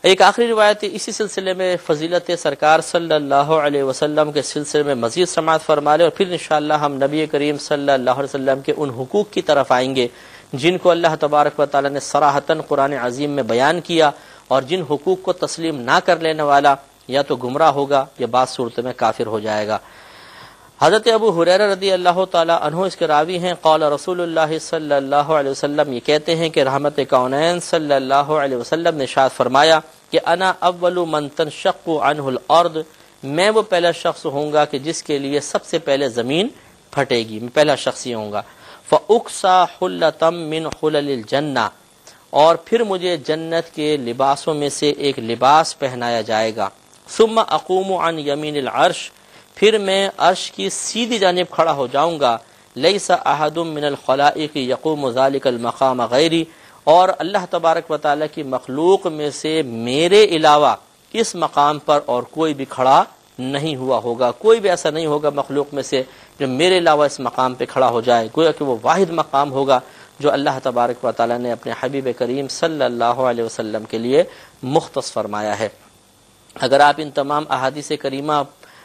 ایک آخری روایت اسی سلسلے میں فضیلت سرکار صلی اللہ علیہ وسلم کے سلسلے میں مزید سماعت فرما لیں، اور پھر انشاءاللہ ہم نبی کریم صلی اللہ علیہ وسلم کے ان حقوق کی طرف آئیں گے جن کو اللہ تبارک و تعالی نے صراحتاً قرآن عظیم میں بیان کیا، اور جن حقوق کو تسلیم نہ کر لینے والا یا تو گمراہ ہوگا یا بعض صورتوں میں کافر ہو جائے گا۔ حضرت ابو ہریرہ رضی اللہ تعالی عنہ اس کے راوی ہیں، قال رسول اللہ صلی اللہ علیہ وسلم، یہ کہتے ہیں کہ رحمت کونین صلی اللہ علیہ وسلم نے ارشاد فرمایا کہ انا اول من تنشق عنہ الارض، میں وہ پہلا شخص ہوں گا کہ جس کے لیے سب سے پہلے زمین پھٹے گی، میں پہلا شخص ہی ہوں گا۔ فاکسا حلۃ من حلل الجنہ، اور پھر مجھے جنت کے لباسوں میں سے ایک لباس پہنایا جائے گا۔ ثم اقوم عن یمین العرش، پھر میں عرش کی سیدھی جانب کھڑا ہو جاؤں گا۔ لیس احد من الخلائق یقوم ذلک المقام غیری، اور اللہ تبارک و تعالی کی مخلوق میں سے میرے علاوہ اس مقام پر اور کوئی بھی کھڑا نہیں ہوا ہوگا، کوئی بھی ایسا نہیں ہوگا مخلوق میں سے جو میرے علاوہ اس مقام پہ کھڑا ہو جائے، گویا کہ وہ واحد مقام ہوگا جو اللہ تبارک و تعالی نے اپنے حبیب کریم صلی اللہ علیہ وسلم کے لیے مختص فرمایا ہے۔ اگر آپ ان تمام احادیث کریمہ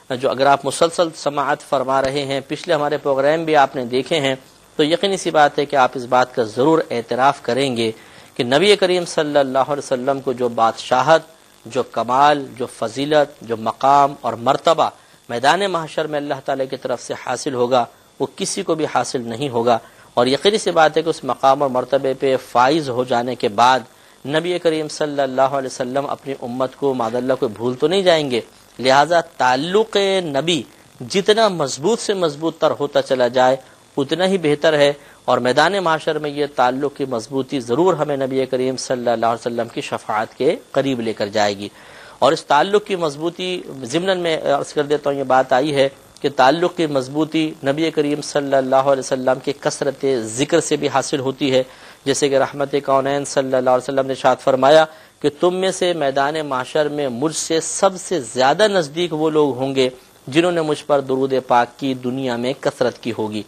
جو اگر آپ مسلسل سماعت فرما رہے ہیں، پچھلے ہمارے پروگرام بھی آپ نے دیکھے ہیں، تو یقینی سی بات ہے کہ آپ اس بات کا ضرور اعتراف کریں گے کہ نبی کریم صلی اللہ علیہ وسلم کو جو بادشاہت، جو کمال، جو فضیلت، جو مقام اور مرتبہ میدان محشر میں اللہ تعالی کی طرف سے حاصل ہوگا، وہ کسی کو بھی حاصل نہیں ہوگا۔ اور یقینی سی بات ہے کہ اس مقام اور مرتبے پہ فائز ہو جانے کے بعد نبی کریم صلی اللہ علیہ وسلم اپنی امت کو معاذ اللہ کو بھول تو نہیں جائیں گے، لہذا تعلق نبی جتنا مضبوط سے مضبوط تر ہوتا چلا جائے اتنا ہی بہتر ہے، اور میدان معاشر میں یہ تعلق کی مضبوطی ضرور ہمیں نبی کریم صلی اللہ علیہ وسلم کی شفاعت کے قریب لے کر جائے گی۔ اور اس تعلق کی مضبوطی ضمن میں عرض کر دیتا ہوں، یہ بات آئی ہے کہ تعلق کی مضبوطی نبی کریم صلی اللہ علیہ وسلم کے کثرت ذکر سے بھی حاصل ہوتی ہے، جیسے کہ رحمت کونین صلی اللہ علیہ وسلم نے ارشاد فرمایا کہ تم میں سے میدان محشر میں مجھ سے سب سے زیادہ نزدیک وہ لوگ ہوں گے جنہوں نے مجھ پر درود پاک کی دنیا میں کثرت کی ہوگی۔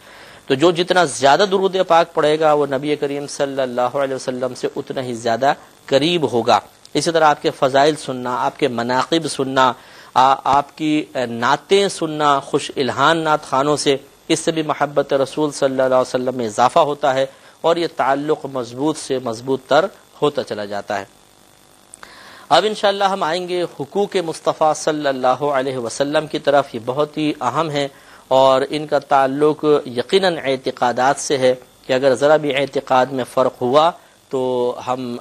تو جو جتنا زیادہ درود پاک پڑھے گا وہ نبی کریم صلی اللہ علیہ وسلم سے اتنا ہی زیادہ قریب ہوگا۔ اسی طرح آپ کے فضائل سننا، آپ کے مناقب سننا، آپ کی نعتیں سننا خوش الہان نعت خانوں سے، اس سے بھی محبت رسول صلی اللہ علیہ وسلم میں اضافہ ہوتا ہے، اور یہ تعلق مضبوط سے مضبوط تر ہوتا چلا جاتا ہے۔ اب انشاءاللہ ہم آئیں گے حقوق مصطفیٰ صلی اللہ علیہ وسلم کی طرف۔ یہ بہت ہی اہم ہیں اور ان کا تعلق یقیناً اعتقادات سے ہے کہ اگر ذرا بھی اعتقاد میں فرق ہوا تو ہم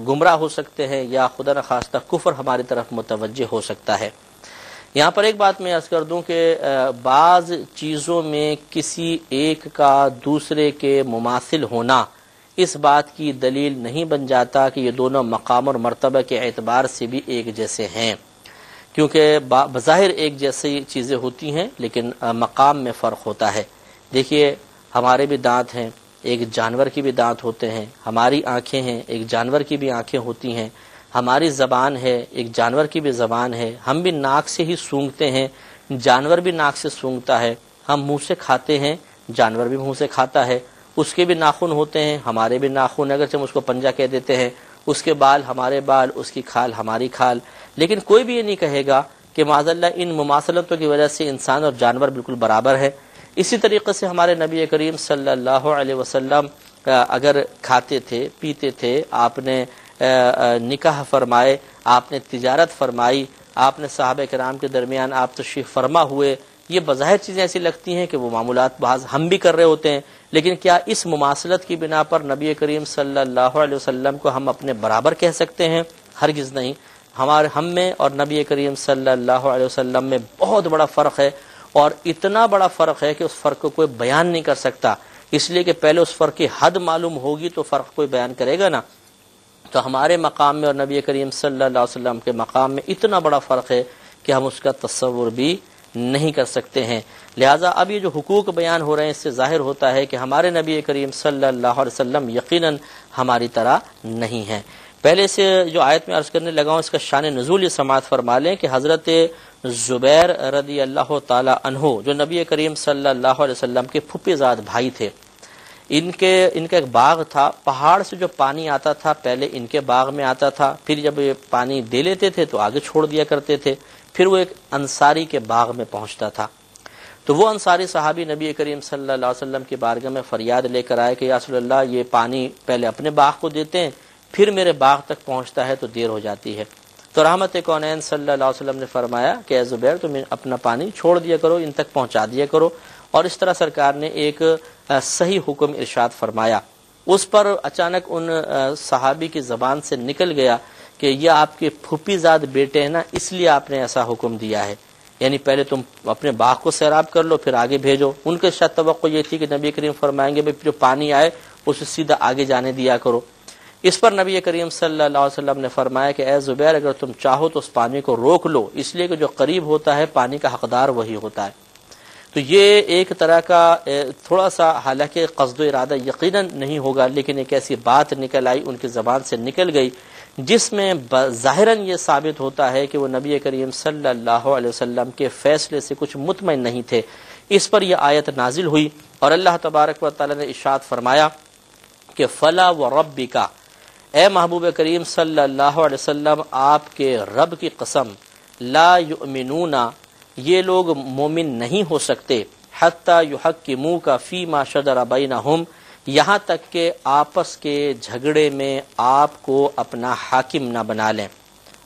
گمراہ ہو سکتے ہیں، یا خدا نخواستہ کفر ہماری طرف متوجہ ہو سکتا ہے۔ یہاں پر ایک بات میں عرض کر دوں کہ بعض چیزوں میں کسی ایک کا دوسرے کے مماثل ہونا اس بات کی دلیل نہیں بن جاتا کہ یہ دونوں مقام اور مرتبہ کے اعتبار سے بھی ایک جیسے ہیں، کیونکہ بظاہر ایک جیسی چیزیں ہوتی ہیں لیکن مقام میں فرق ہوتا ہے۔ دیکھیے ہمارے بھی دانت ہیں، ایک جانور کی بھی دانت ہوتے ہیں، ہماری آنکھیں ہیں، ایک جانور کی بھی آنکھیں ہوتی ہیں، ہماری زبان ہے، ایک جانور کی بھی زبان ہے، ہم بھی ناک سے ہی سونگھتے ہیں، جانور بھی ناک سے سونگھتا ہے، ہم منہ سے کھاتے ہیں، جانور بھی منہ سے کھاتا ہے، اس کے بھی ناخن ہوتے ہیں، ہمارے بھی ناخن، اگرچہ ہم اس کو پنجہ کہہ دیتے ہیں، اس کے بال ہمارے بال، اس کی کھال ہماری کھال، لیکن کوئی بھی یہ نہیں کہے گا کہ معاذ اللہ ان مماثلتوں کی وجہ سے انسان اور جانور بالکل برابر ہے۔ اسی طریقے سے ہمارے نبی کریم صلی اللہ علیہ وسلم اگر کھاتے تھے، پیتے تھے، آپ نے نکاح فرمائے، آپ نے تجارت فرمائی، آپ نے صحابہ کرام کے درمیان آپ تشریف فرما ہوئے، یہ بظاہر چیزیں ایسی لگتی ہیں کہ وہ معمولات بعض ہم بھی کر رہے ہوتے ہیں، لیکن کیا اس مماثلت کی بنا پر نبی کریم صلی اللہ علیہ وسلم کو ہم اپنے برابر کہہ سکتے ہیں؟ ہرگز نہیں۔ ہم میں اور نبی کریم صلی اللہ علیہ وسلم میں بہت بڑا فرق ہے، اور اتنا بڑا فرق ہے کہ اس فرق کو کوئی بیان نہیں کر سکتا، اس لیے کہ پہلے اس فرق کی حد معلوم ہوگی تو فرق کوئی بیان کرے گا نا۔ تو ہمارے مقام میں اور نبی کریم صلی اللہ علیہ وسلم کے مقام میں اتنا بڑا فرق ہے کہ ہم اس کا تصور بھی نہیں کر سکتے ہیں۔ لہٰذا اب یہ جو حقوق بیان ہو رہے ہیں اس سے ظاہر ہوتا ہے کہ ہمارے نبی کریم صلی اللہ علیہ وسلم یقیناً ہماری طرح نہیں ہیں۔ پہلے سے جو آیت میں عرض کرنے لگا ہوں اس کا شان نزول یہ سماعت فرما لیں کہ حضرت زبیر رضی اللہ تعالی عنہ جو نبی کریم صلی اللہ علیہ وسلم کے پھپھی زاد بھائی تھے، ان کا ایک باغ تھا، پہاڑ سے جو پانی آتا تھا پہلے ان کے باغ میں آتا تھا، پھر جب یہ پانی دے لیتے تھے تو آگے چھوڑ دیا کرتے تھے، پھر وہ ایک انصاری کے باغ میں پہنچتا تھا۔ تو وہ انصاری صحابی نبی کریم صلی اللہ علیہ وسلم کی بارگاہ میں فریاد لے کر آئے کہ یا رسول اللہ، یہ پانی پہلے اپنے باغ کو دیتے ہیں، پھر میرے باغ تک پہنچتا ہے تو دیر ہو جاتی ہے۔ تو رحمت کونین صلی اللہ علیہ وسلم نے فرمایا کہ اے زبیر، تم اپنا پانی چھوڑ دیا کرو، ان تک پہنچا دیا کرو، اور اس طرح سرکار نے ایک صحیح حکم ارشاد فرمایا۔ اس پر اچانک ان صحابی کی زبان سے نکل گیا کہ یہ آپ کے پھوپھی زاد بیٹے ہیں نا، اس لیے آپ نے ایسا حکم دیا ہے، یعنی پہلے تم اپنے باغ کو سیراب کر لو پھر آگے بھیجو۔ ان کے شاید توقع یہ تھی کہ نبی کریم فرمائیں گے جو پانی آئے اسے سیدھا آگے جانے دیا کرو۔ اس پر نبی کریم صلی اللہ علیہ وسلم نے فرمایا کہ اے زبیر، اگر تم چاہو تو اس پانی کو روک لو، اس لیے کہ جو قریب ہوتا ہے پانی کا حقدار وہی ہوتا ہے۔ تو یہ ایک طرح کا تھوڑا سا، حالانکہ قصد و ارادہ یقیناً نہیں ہوگا، لیکن ایک ایسی بات نکل آئی، ان کی زبان سے نکل گئی، جس میں ظاہراً یہ ثابت ہوتا ہے کہ وہ نبی کریم صلی اللہ علیہ وسلم کے فیصلے سے کچھ مطمئن نہیں تھے۔ اس پر یہ آیت نازل ہوئی اور اللہ تبارک و تعالی نے ارشاد فرمایا کہ فلا وربک، اے محبوب کریم صلی اللہ علیہ وسلم، آپ کے رب کی قسم، لا یؤمنون، یہ لوگ مومن نہیں ہو سکتے، حتی یحکموک فیما شجر بینہم، یہاں تک کہ آپس کے جھگڑے میں آپ کو اپنا حاکم نہ بنا لیں،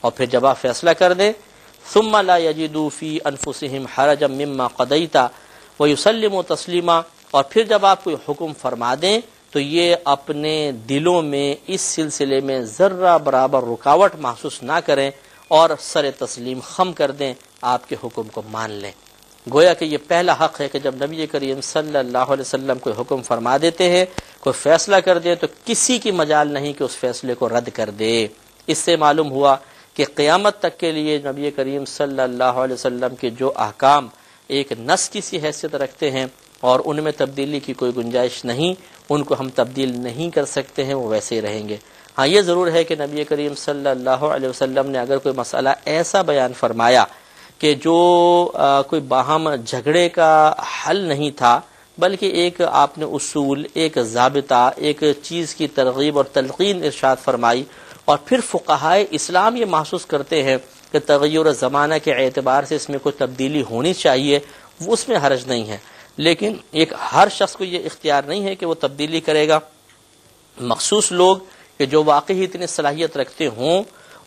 اور پھر جب آپ فیصلہ کر دیں، ثم لا یجدوا فی انفسہم حرجا مما قضیت ویسلموا تسلیما، اور پھر جب آپ کوئی حکم فرما دیں تو یہ اپنے دلوں میں اس سلسلے میں ذرہ برابر رکاوٹ محسوس نہ کریں اور سر تسلیم خم کر دیں، آپ کے حکم کو مان لیں۔ گویا کہ یہ پہلا حق ہے کہ جب نبی کریم صلی اللہ علیہ وسلم کوئی حکم فرما دیتے ہیں، کوئی فیصلہ کر دے، تو کسی کی مجال نہیں کہ اس فیصلے کو رد کر دے۔ اس سے معلوم ہوا کہ قیامت تک کے لیے نبی کریم صلی اللہ علیہ وسلم کے جو احکام ایک نص کی سی حیثیت رکھتے ہیں اور ان میں تبدیلی کی کوئی گنجائش نہیں، ان کو ہم تبدیل نہیں کر سکتے ہیں، وہ ویسے ہی رہیں گے۔ ہاں یہ ضرور ہے کہ نبی کریم صلی اللہ علیہ وسلم نے اگر کوئی مسئلہ ایسا بیان فرمایا کہ جو کوئی باہم جھگڑے کا حل نہیں تھا، بلکہ ایک آپ نے اصول، ایک ضابطہ، ایک چیز کی ترغیب اور تلقین ارشاد فرمائی، اور پھر فقہائے اسلام یہ محسوس کرتے ہیں کہ تغیر زمانہ کے اعتبار سے اس میں کوئی تبدیلی ہونی چاہیے، اس میں حرج نہیں ہے، لیکن ایک ہر شخص کو یہ اختیار نہیں ہے کہ وہ تبدیلی کرے گا۔ مخصوص لوگ کہ جو واقعی اتنی صلاحیت رکھتے ہوں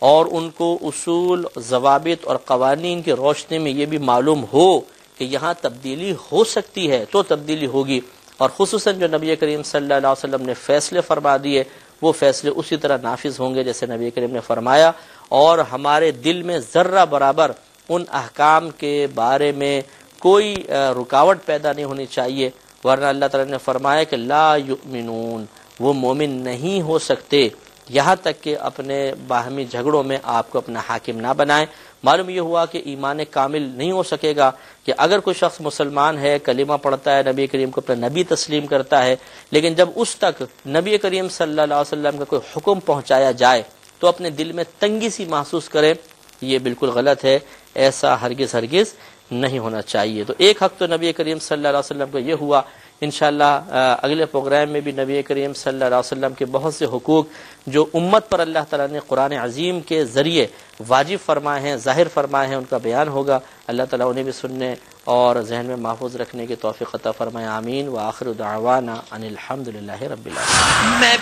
اور ان کو اصول، ضوابط اور قوانین کی روشنی میں یہ بھی معلوم ہو کہ یہاں تبدیلی ہو سکتی ہے تو تبدیلی ہوگی، اور خصوصاً جو نبی کریم صلی اللہ علیہ وسلم نے فیصلے فرما دیے وہ فیصلے اسی طرح نافذ ہوں گے جیسے نبی کریم نے فرمایا، اور ہمارے دل میں ذرہ برابر ان احکام کے بارے میں کوئی رکاوٹ پیدا نہیں ہونی چاہیے، ورنہ اللہ تعالیٰ نے فرمایا کہ لا یؤمنون، وہ مومن نہیں ہو سکتے یہاں تک کہ اپنے باہمی جھگڑوں میں آپ کو اپنا حاکم نہ بنائیں۔ معلوم یہ ہوا کہ ایمان کامل نہیں ہو سکے گا کہ اگر کوئی شخص مسلمان ہے، کلمہ پڑھتا ہے، نبی کریم کو اپنا نبی تسلیم کرتا ہے، لیکن جب اس تک نبی کریم صلی اللہ علیہ وسلم کا کوئی حکم پہنچایا جائے تو اپنے دل میں تنگی سی محسوس کرے، یہ بالکل غلط ہے، ایسا ہرگز نہیں ہونا چاہیے۔ تو ایک حق تو نبی کریم صلی اللہ علیہ وسلم کو یہ ہوا۔ انشاءاللہ اگلے پروگرام میں بھی نبی کریم صلی اللہ علیہ وسلم کے بہت سے حقوق جو امت پر اللہ تعالیٰ نے قرآن عظیم کے ذریعے واجب فرمائے ہیں، ظاہر فرمائے ہیں، ان کا بیان ہوگا۔ اللہ تعالیٰ انہیں بھی سننے اور ذہن میں محفوظ رکھنے کی توفیق عطا فرمائے، آمین۔ وآخر دعوانا ان الحمد للہ رب العالمین۔